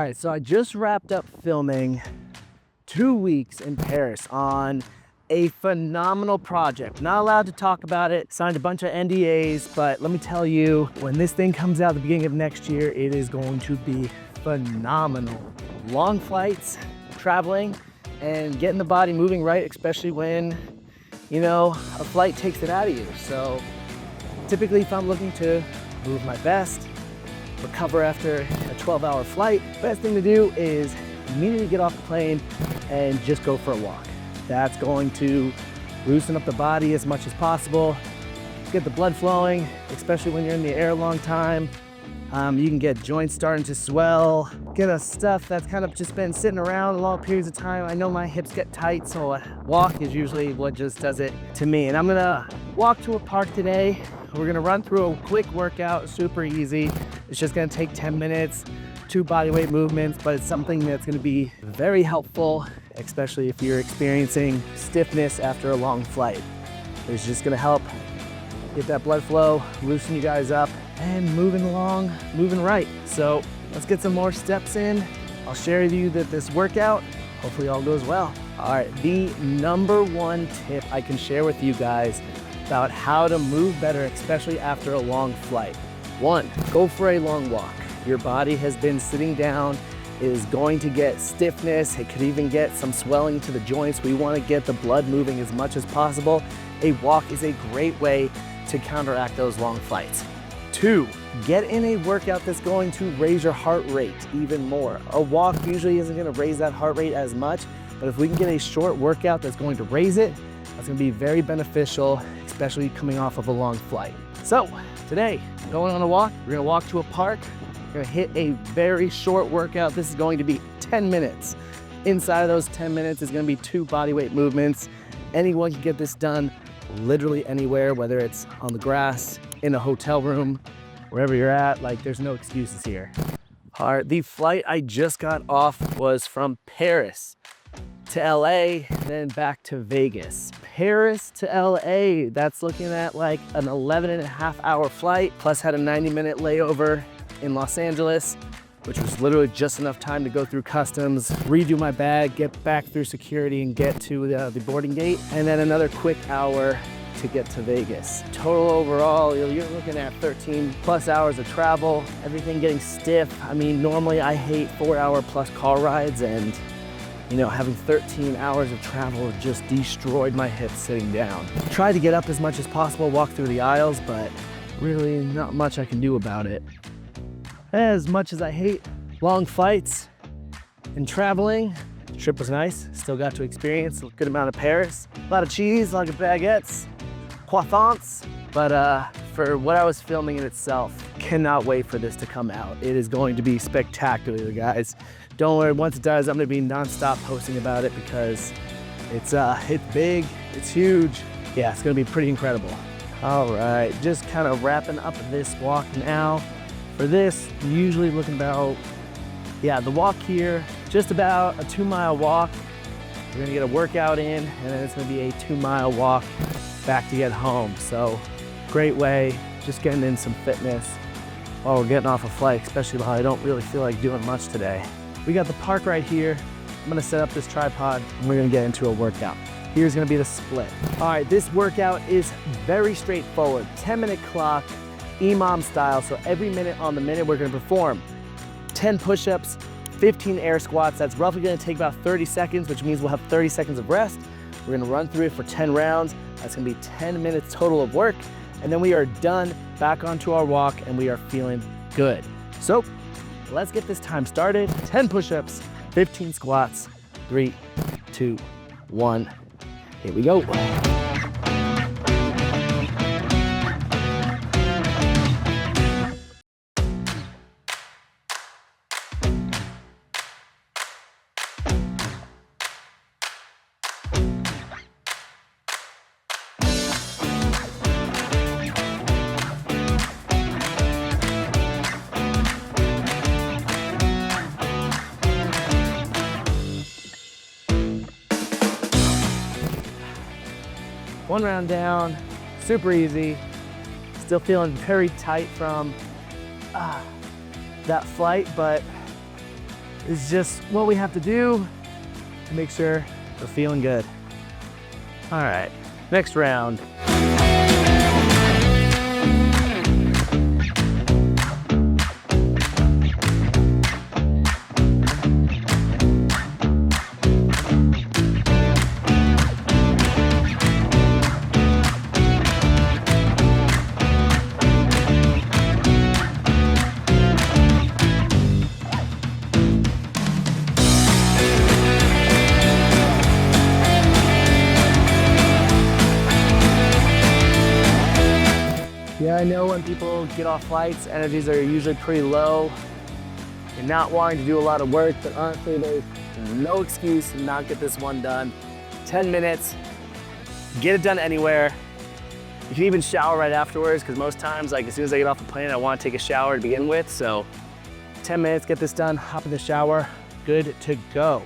right, so I just wrapped up filming 2 weeks in Paris on a phenomenal project. Not allowed to talk about it, signed a bunch of NDAs, but let me tell you, when this thing comes out at the beginning of next year, it is going to be phenomenal. Long flights, traveling, and getting the body moving right, especially when, you know, a flight takes it out of you. So typically if I'm looking to move my best, recover after a 12-hour flight, best thing to do is immediately get off the plane and just go for a walk. That's going to loosen up the body as much as possible, get the blood flowing, especially when you're in the air a long time. You can get joints starting to swell, get us stuff that's kind of just been sitting around long periods of time. I know my hips get tight, so a walk is usually what just does it to me. And I'm gonna walk to a park today. We're gonna run through a quick workout, super easy. It's just gonna take 10 minutes, 2 bodyweight movements, but it's something that's gonna be very helpful, especially if you're experiencing stiffness after a long flight. It's just gonna help get that blood flow, loosen you guys up, and moving along, moving right. So let's get some more steps in. I'll share with you that this workout, hopefully all goes well. All right, the number one tip I can share with you guys about how to move better, especially after a long flight. 1, go for a long walk. Your body has been sitting down, is going to get stiffness. It could even get some swelling to the joints. We want to get the blood moving as much as possible. A walk is a great way to counteract those long flights. 2, get in a workout that's going to raise your heart rate even more. A walk usually isn't going to raise that heart rate as much, but if we can get a short workout that's going to raise it, that's going to be very beneficial, especially coming off of a long flight. So today, going on a walk, we're going to walk to a park. We're going to hit a very short workout. This is going to be 10 minutes. Inside of those 10 minutes is going to be 2 bodyweight movements. Anyone can get this done literally anywhere, whether it's on the grass, in a hotel room, wherever you're at. Like, there's no excuses here. All right, the flight I just got off was from Paris to LA, then back to Vegas. Paris to LA, that's looking at like an 11.5-hour flight, plus had a 90-minute layover in Los Angeles, which was literally just enough time to go through customs, redo my bag, get back through security, and get to the boarding gate, and then another quick hour to get to Vegas. Total overall, you're looking at 13 plus hours of travel, everything getting stiff. I mean, normally I hate 4-hour plus car rides, and you know, having 13 hours of travel just destroyed my hips sitting down. Tried to get up as much as possible, walk through the aisles, but really not much I can do about it. As much as I hate long flights and traveling, the trip was nice. Still got to experience a good amount of Paris. A lot of cheese, a lot of baguettes, croissants. But for what I was filming in itself, cannot wait for this to come out. It is going to be spectacular, guys. Don't worry, once it does, I'm gonna be nonstop posting about it because it's big, it's huge. Yeah, it's gonna be pretty incredible. All right, just kind of wrapping up this walk now. For this, usually looking about, yeah, the walk here, just about a 2-mile walk. We're gonna get a workout in, and then it's gonna be a 2-mile walk back to get home. So great way, just getting in some fitness while we're getting off a flight, especially while I don't really feel like doing much today. We got the park right here. I'm gonna set up this tripod and we're gonna get into a workout. Here's gonna be the split. All right, this workout is very straightforward. 10-minute clock, EMOM style. So every minute on the minute, we're gonna perform 10 push-ups, 15 air squats. That's roughly gonna take about 30 seconds, which means we'll have 30 seconds of rest. We're gonna run through it for 10 rounds. That's gonna be 10 minutes total of work. And then we are done, back onto our walk, and we are feeling good. So let's get this time started. 10 push-ups, 15 squats, 3, 2, 1. Here we go. One round down, super easy. Still feeling very tight from that flight, but is just what we have to do to make sure we're feeling good. All right, next round. Yeah, I know when people get off flights, energies are usually pretty low. You're not wanting to do a lot of work, but honestly, there's no excuse to not get this one done. 10 minutes, get it done anywhere. You can even shower right afterwards, because most times, like as soon as I get off the plane, I want to take a shower to begin with. So 10 minutes, get this done, hop in the shower, good to go.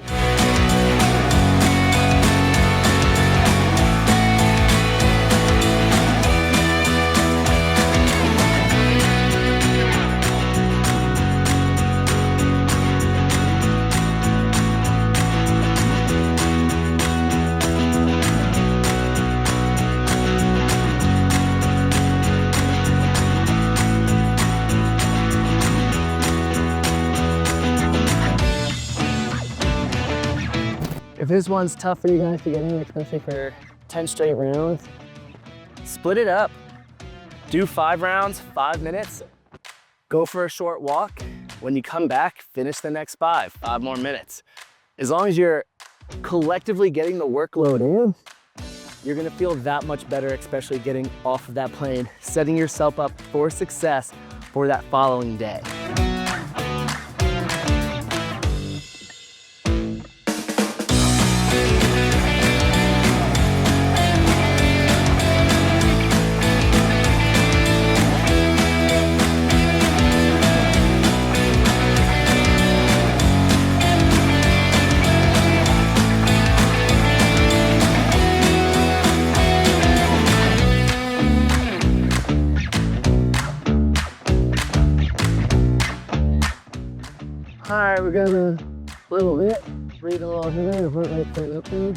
If this one's tough for you guys to get in, especially for 10 straight rounds, split it up. Do 5 rounds, 5 minutes. Go for a short walk. When you come back, finish the next 5 more minutes. As long as you're collectively getting the workload in, you're gonna feel that much better, especially getting off of that plane, setting yourself up for success for that following day. All right, we're gonna a little bit, breathe a little here, work right straight up there.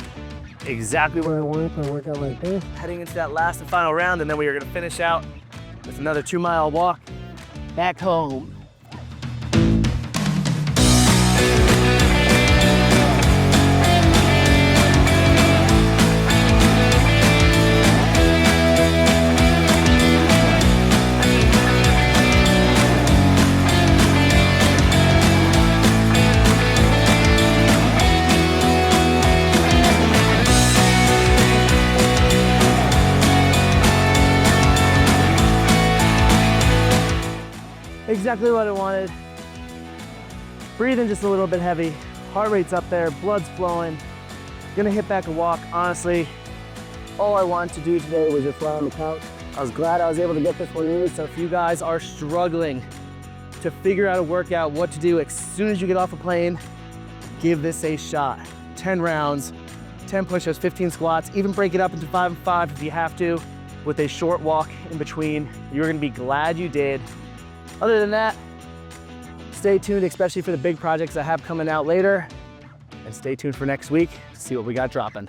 Exactly where I want to work out like this. Heading into that last and final round, and then we are gonna finish out with another 2-mile walk back home. Exactly what I wanted. Breathing just a little bit heavy. Heart rate's up there, blood's flowing. Gonna hit back a walk. Honestly, all I wanted to do today was just lie on the couch. I was glad I was able to get this one in. So if you guys are struggling to figure out a workout, what to do as soon as you get off a plane, give this a shot. 10 rounds, 10 push-ups, 15 squats, even break it up into 5 and 5 if you have to, with a short walk in between. You're gonna be glad you did. Other than that, stay tuned, especially for the big projects I have coming out later, and stay tuned for next week to see what we got dropping.